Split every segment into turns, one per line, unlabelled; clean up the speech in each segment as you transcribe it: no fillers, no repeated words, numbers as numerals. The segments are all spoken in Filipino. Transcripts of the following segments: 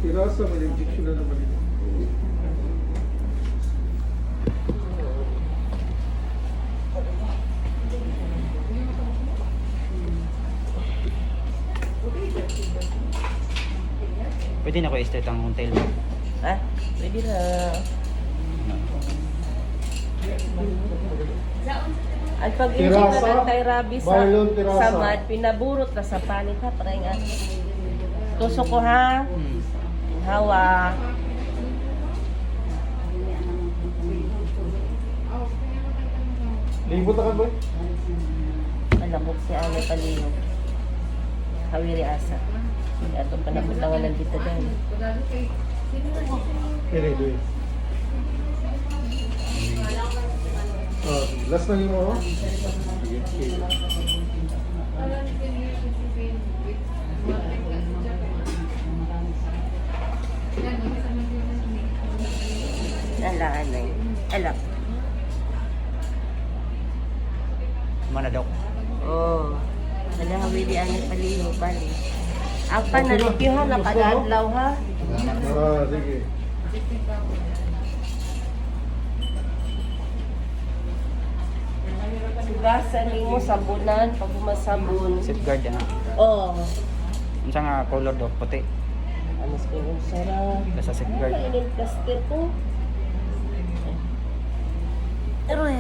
Tirasa, may injection na naman ito.
Pwede na ko i-start ang hotel mo.
Ha? Pwede na. At pag
Tirasa,
inject na anti-rabies sa
Marlon Tirasa.
samad, pinaburot na sa panik ha. Try nga. Tusok ko ha. Hawa.
Libot na ka ba?
Malabot si Ane Palihog. Hawiri asa. Ato pa na putangan dito dahil.
Kaya doon. Last na yung mo.
Ala, anay. Alak.
Mana dok?
Oh. Ala, hawiri Ane Palihog. Bali. Apa
Okay
na
na.
review ha, nakadadlaw ha.
Sige.
Sugasan mo sabunan pag masabon.
Safeguard na.
Oh.
Unsa nga color dok? Puti.
Ano sa kong sarap.
Basta safeguard.
Kainin plaster ko. Aroy.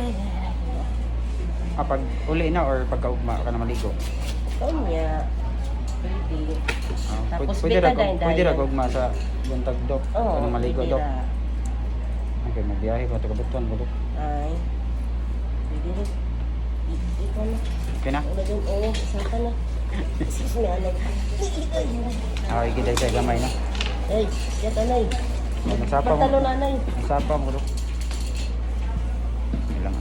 Pag uli na or pagkaugma ka na maligo?
Kanya. Pwede. Tapos
Pwede ra
betadine
pwede ra
dahil.
gugma sa buntag dok.
Oo,
Ano maligo
pwede
dok.
ra.
Okay, magbiyahe ko taga Butuan ko dok.
Ay. Pwede rin. Ikaw na.
Okay na?
Una dun, oo. Isang ka na. Sis, may anay.
Ah, ikiday sa gamay na.
Ay, yan anay.
Magsapa mo.
Pantalon anay.
Magsapa mo dok. Ilang.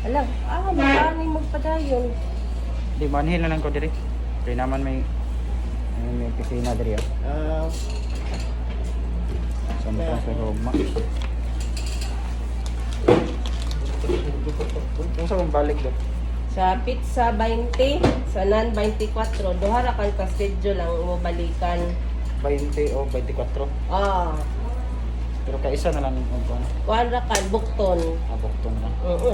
Alam, makani magpadayon.
Di manhil na lang ko diri. Kaya naman may piscina diri. Sa mga sa gugma. Kung sa kong balik dok.
Sa pizza 20, sa non 24, duha ra kan ka schedule ang mo balikan.
20 o 24.
Ah,
Pero kaisa na lang ang kuan.
kuan ra kan bukton.
Abok to na lang.
Oo,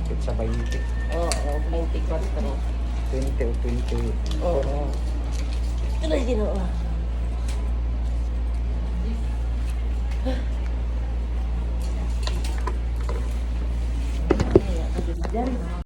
Pizza 20.
oo, 24.
20 o 20.
Oo. Ito na ginoo. Diyan.